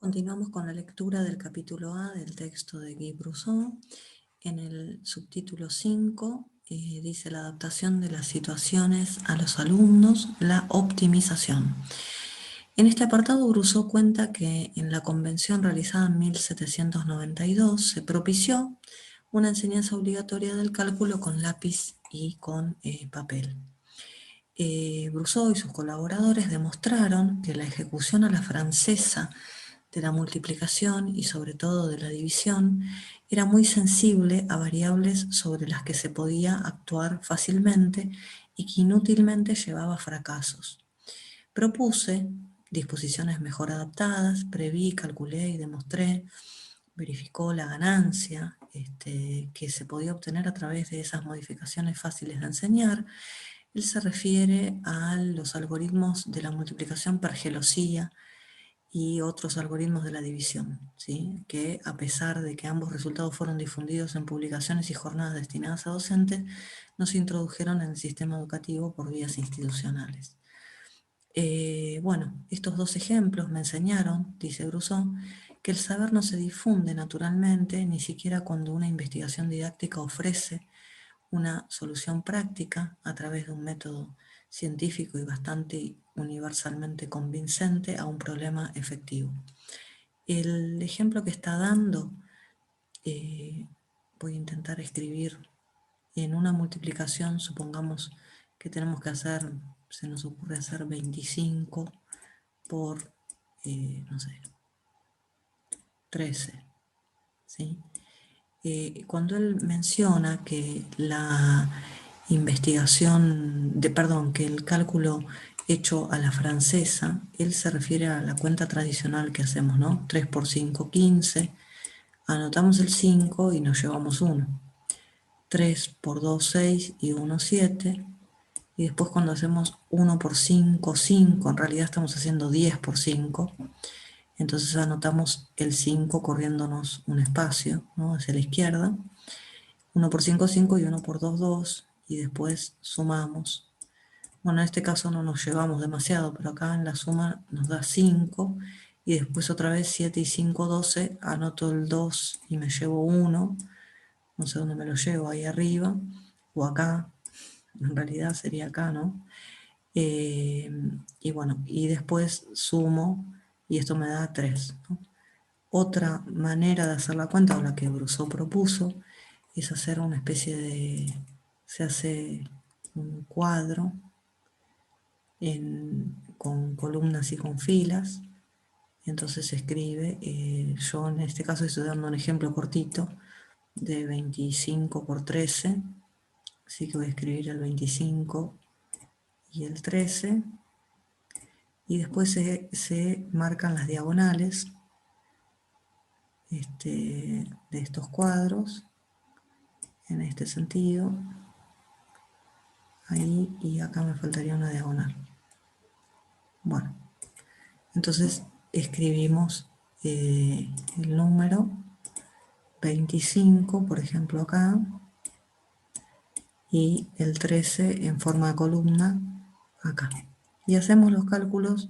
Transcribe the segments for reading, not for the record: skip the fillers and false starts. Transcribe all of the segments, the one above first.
Continuamos con la lectura del capítulo A del texto de Guy Brusson. En el subtítulo 5 dice la adaptación de las situaciones a los alumnos, la optimización. En este apartado Brusson cuenta que en la convención realizada en 1792 se propició una enseñanza obligatoria del cálculo con lápiz y con papel. Brusson y sus colaboradores demostraron que la ejecución a la francesa de la multiplicación y sobre todo de la división era muy sensible a variables sobre las que se podía actuar fácilmente y que inútilmente llevaba a fracasos. Propuse disposiciones mejor adaptadas, preví, calculé y demostré, verificó la ganancia que se podía obtener a través de esas modificaciones fáciles de enseñar. Él se refiere a los algoritmos de la multiplicación per gelosía y otros algoritmos de la división, ¿sí? Que a pesar de que ambos resultados fueron difundidos en publicaciones y jornadas destinadas a docentes, no se introdujeron en el sistema educativo por vías institucionales. Bueno, estos dos ejemplos me enseñaron, dice Brusson, que el saber no se difunde naturalmente, ni siquiera cuando una investigación didáctica ofrece una solución práctica a través de un método científico y bastante universalmente convincente a un problema efectivo. El ejemplo que está dando, voy a intentar escribir en una multiplicación, supongamos que tenemos que hacer, se nos ocurre hacer 25 por, no sé, 13, ¿sí? Cuando él menciona que la investigación, que el cálculo hecho a la francesa, él se refiere a la cuenta tradicional que hacemos, ¿no? 3 por 5, 15, anotamos el 5 y nos llevamos 1. 3 por 2, 6 y 1, 7. Y después cuando hacemos 1 por 5, 5, en realidad estamos haciendo 10 por 5. Entonces anotamos el 5 corriéndonos un espacio, ¿no? Hacia la izquierda. 1 por 5, 5 y 1 por 2, 2. Y después sumamos. Bueno, en este caso no nos llevamos demasiado, pero acá en la suma nos da 5. Y después otra vez 7 y 5, 12. Anoto el 2 y me llevo 1. No sé dónde me lo llevo, ahí arriba. O acá. En realidad sería acá, ¿no? Y bueno, y después sumo y esto me da 3, ¿no? Otra manera de hacer la cuenta, o la que Brusson propuso, es hacer una especie de, se hace un cuadro con columnas y con filas, entonces se escribe, yo en este caso estoy dando un ejemplo cortito de 25 por 13, así que voy a escribir el 25 y el 13, y después se marcan las diagonales de estos cuadros, en este sentido, ahí, y acá me faltaría una diagonal. Bueno, entonces escribimos el número 25, por ejemplo acá, y el 13 en forma de columna acá. Y hacemos los cálculos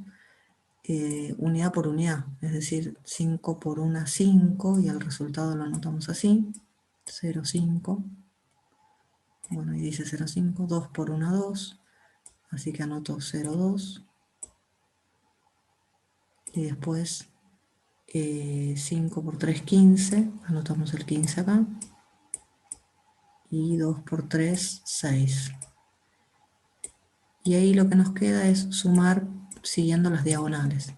unidad por unidad, es decir, 5 por 1, 5, y el resultado lo anotamos así, 0,5. Bueno, y dice 0,5, 2 por 1, 2, así que anoto 0,2. Y después 5 por 3, 15, anotamos el 15 acá. Y 2 por 3, 6. Y ahí lo que nos queda es sumar siguiendo las diagonales.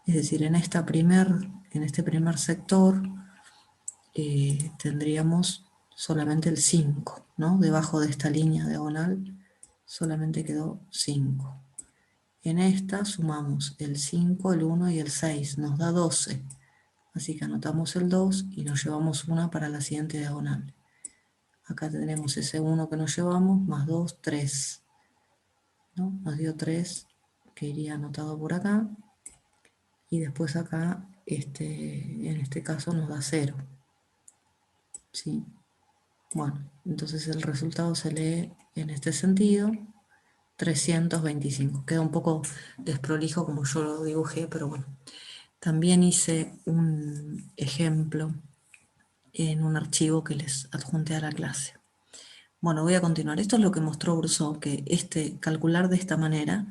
Es decir, en este primer sector tendríamos solamente el 5, ¿no? Debajo de esta línea diagonal solamente quedó 5. En esta sumamos el 5, el 1 y el 6, nos da 12. Así que anotamos el 2 y nos llevamos una para la siguiente diagonal. Acá tenemos ese 1 que nos llevamos, más 2, 3. ¿No? Nos dio 3, que iría anotado por acá. Y después acá, en este caso nos da 0. ¿Sí? Bueno, entonces el resultado se lee en este sentido, 325. Queda un poco desprolijo como yo lo dibujé, pero bueno. También hice un ejemplo en un archivo que les adjunté a la clase. Bueno, voy a continuar. Esto es lo que mostró Brousseau, que calcular de esta manera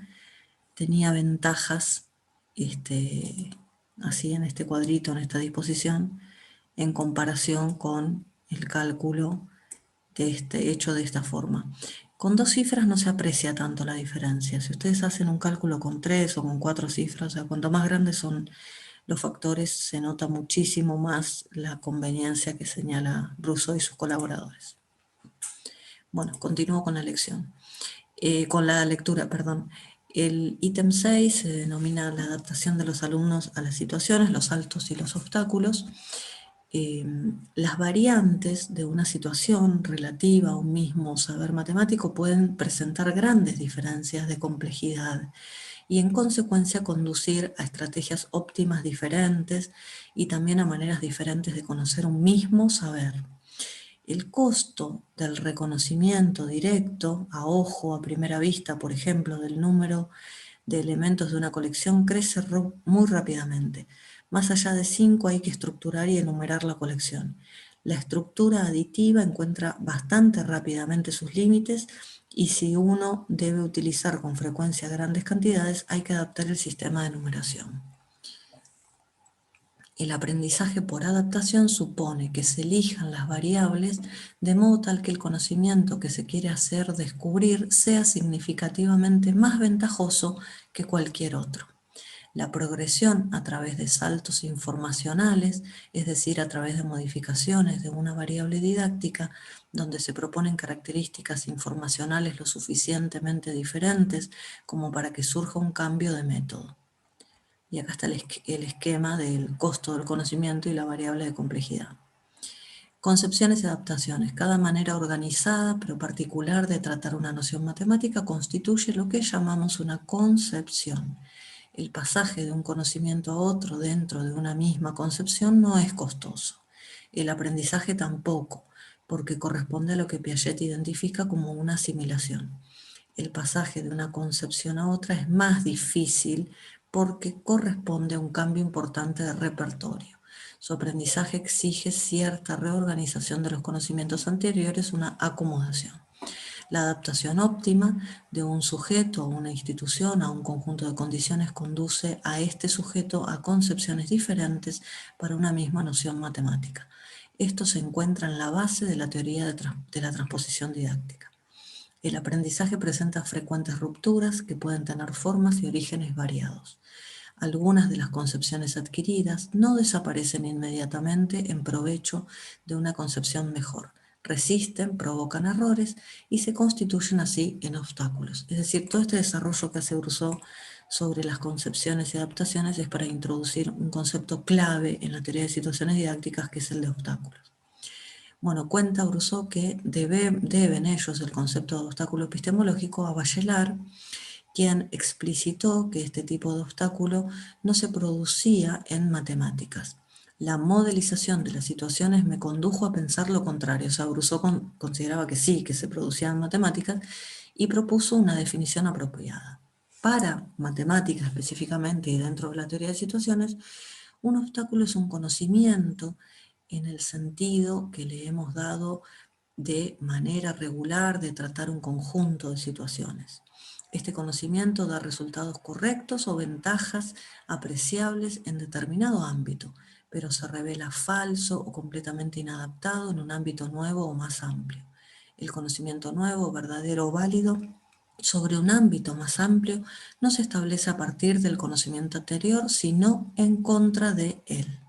tenía ventajas, así en este cuadrito, en esta disposición, en comparación con el cálculo hecho de esta forma. Con 2 cifras no se aprecia tanto la diferencia. Si ustedes hacen un cálculo con 3 o con 4 cifras, o sea, cuanto más grandes son los factores, se nota muchísimo más la conveniencia que señala Brousseau y sus colaboradores. Bueno, continúo con la lección. Con la lectura, perdón. El ítem 6 se denomina la adaptación de los alumnos a las situaciones, los saltos y los obstáculos. Las variantes de una situación relativa a un mismo saber matemático pueden presentar grandes diferencias de complejidad y en consecuencia conducir a estrategias óptimas diferentes y también a maneras diferentes de conocer un mismo saber. El costo del reconocimiento directo, a ojo, a primera vista, por ejemplo, del número de elementos de una colección crece muy rápidamente. Más allá de 5 hay que estructurar y enumerar la colección. La estructura aditiva encuentra bastante rápidamente sus límites y si uno debe utilizar con frecuencia grandes cantidades, hay que adaptar el sistema de numeración. El aprendizaje por adaptación supone que se elijan las variables de modo tal que el conocimiento que se quiere hacer descubrir sea significativamente más ventajoso que cualquier otro. La progresión a través de saltos informacionales, es decir, a través de modificaciones de una variable didáctica, donde se proponen características informacionales lo suficientemente diferentes como para que surja un cambio de método. Y acá está el esquema del costo del conocimiento y la variable de complejidad. Concepciones y adaptaciones. Cada manera organizada pero particular de tratar una noción matemática constituye lo que llamamos una concepción. El pasaje de un conocimiento a otro dentro de una misma concepción no es costoso. El aprendizaje tampoco, porque corresponde a lo que Piaget identifica como una asimilación. El pasaje de una concepción a otra es más difícil porque corresponde a un cambio importante de repertorio. Su aprendizaje exige cierta reorganización de los conocimientos anteriores, una acomodación. La adaptación óptima de un sujeto a una institución, a un conjunto de condiciones, conduce a este sujeto a concepciones diferentes para una misma noción matemática. Esto se encuentra en la base de la teoría de la transposición didáctica. El aprendizaje presenta frecuentes rupturas que pueden tener formas y orígenes variados. Algunas de las concepciones adquiridas no desaparecen inmediatamente en provecho de una concepción mejor. Resisten, provocan errores y se constituyen así en obstáculos. Es decir, todo este desarrollo que hace Brousseau sobre las concepciones y adaptaciones es para introducir un concepto clave en la teoría de situaciones didácticas, que es el de obstáculos. Bueno, cuenta Brousseau que deben ellos el concepto de obstáculo epistemológico a Bachelard, quien explicitó que este tipo de obstáculo no se producía en matemáticas. La modelización de las situaciones me condujo a pensar lo contrario. O sea, Brousseau consideraba que sí, que se producían en matemáticas y propuso una definición apropiada. Para matemáticas específicamente y dentro de la teoría de situaciones, un obstáculo es un conocimiento en el sentido que le hemos dado de manera regular de tratar un conjunto de situaciones. Este conocimiento da resultados correctos o ventajas apreciables en determinado ámbito, pero se revela falso o completamente inadaptado en un ámbito nuevo o más amplio. El conocimiento nuevo, verdadero o válido sobre un ámbito más amplio no se establece a partir del conocimiento anterior, sino en contra de él.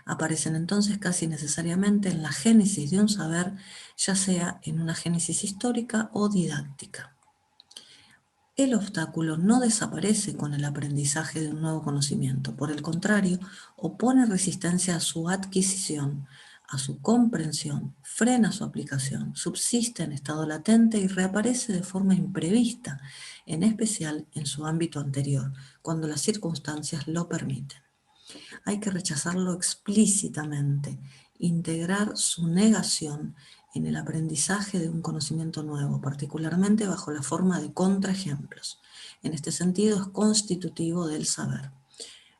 Aparecen entonces casi necesariamente en la génesis de un saber, ya sea en una génesis histórica o didáctica. El obstáculo no desaparece con el aprendizaje de un nuevo conocimiento, por el contrario, opone resistencia a su adquisición, a su comprensión, frena su aplicación, subsiste en estado latente y reaparece de forma imprevista, en especial en su ámbito anterior, cuando las circunstancias lo permiten. Hay que rechazarlo explícitamente, integrar su negación en el aprendizaje de un conocimiento nuevo, particularmente bajo la forma de contraejemplos. En este sentido es constitutivo del saber.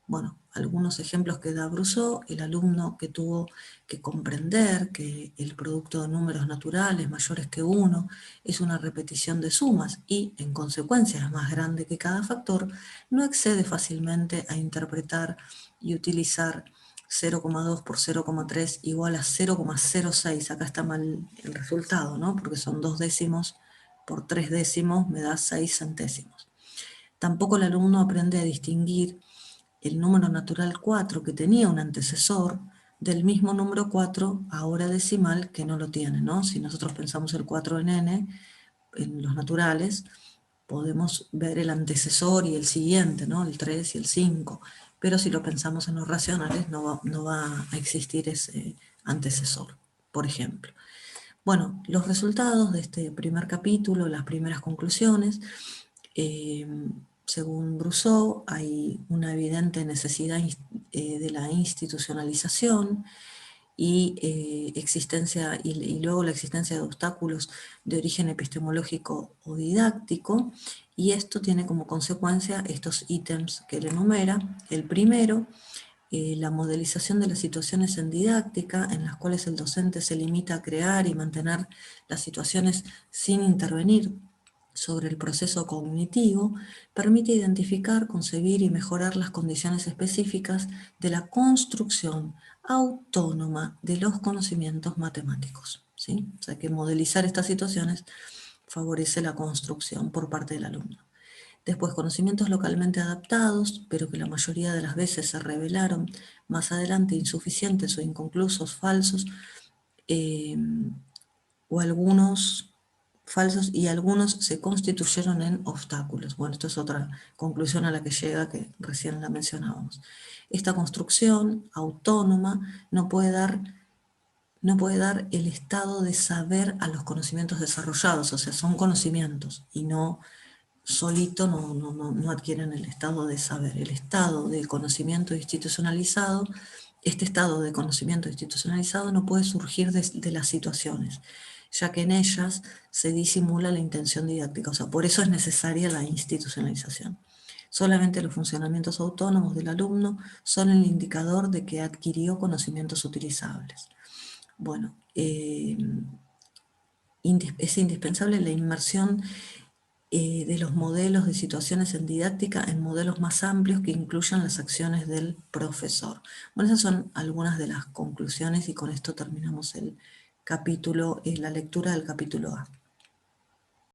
Bueno, algunos ejemplos que da Brousseau: el alumno que tuvo que comprender que el producto de números naturales mayores que 1 es una repetición de sumas y, en consecuencia, es más grande que cada factor, no accede fácilmente a interpretar y utilizar 0,2 por 0,3 igual a 0,06. Acá está mal el resultado, ¿no? Porque son 2 décimos por 3 décimos, me da 6 centésimos. Tampoco el alumno aprende a distinguir el número natural 4, que tenía un antecesor, del mismo número 4, ahora decimal, que no lo tiene, ¿no? Si nosotros pensamos el 4 en n, en los naturales, podemos ver el antecesor y el siguiente, ¿no? El 3 y el 5, pero si lo pensamos en los racionales no va a existir ese antecesor, por ejemplo. Bueno, los resultados de este primer capítulo, las primeras conclusiones: según Brousseau, hay una evidente necesidad de la institucionalización y luego la existencia de obstáculos de origen epistemológico o didáctico, y esto tiene como consecuencia estos ítems que él enumera. El primero, la modelización de las situaciones en didáctica, en las cuales el docente se limita a crear y mantener las situaciones sin intervenir sobre el proceso cognitivo, permite identificar, concebir y mejorar las condiciones específicas de la construcción autónoma de los conocimientos matemáticos, ¿sí? O sea que modelizar estas situaciones favorece la construcción por parte del alumno. Después, conocimientos localmente adaptados, pero que la mayoría de las veces se revelaron más adelante insuficientes o inconclusos, falsos, o algunos falsos, y algunos se constituyeron en obstáculos. Bueno, esto es otra conclusión a la que llega, que recién la mencionábamos. Esta construcción autónoma no puede dar el estado de saber a los conocimientos desarrollados, o sea, son conocimientos y no solito no adquieren el estado de saber. El estado de conocimiento institucionalizado, este estado de conocimiento institucionalizado no puede surgir de las situaciones, ya que en ellas se disimula la intención didáctica. O sea, por eso es necesaria la institucionalización. Solamente los funcionamientos autónomos del alumno son el indicador de que adquirió conocimientos utilizables. Bueno, es indispensable la inmersión de los modelos de situaciones en didáctica en modelos más amplios que incluyan las acciones del profesor. Bueno, esas son algunas de las conclusiones y con esto terminamos el capítulo, la lectura del capítulo A.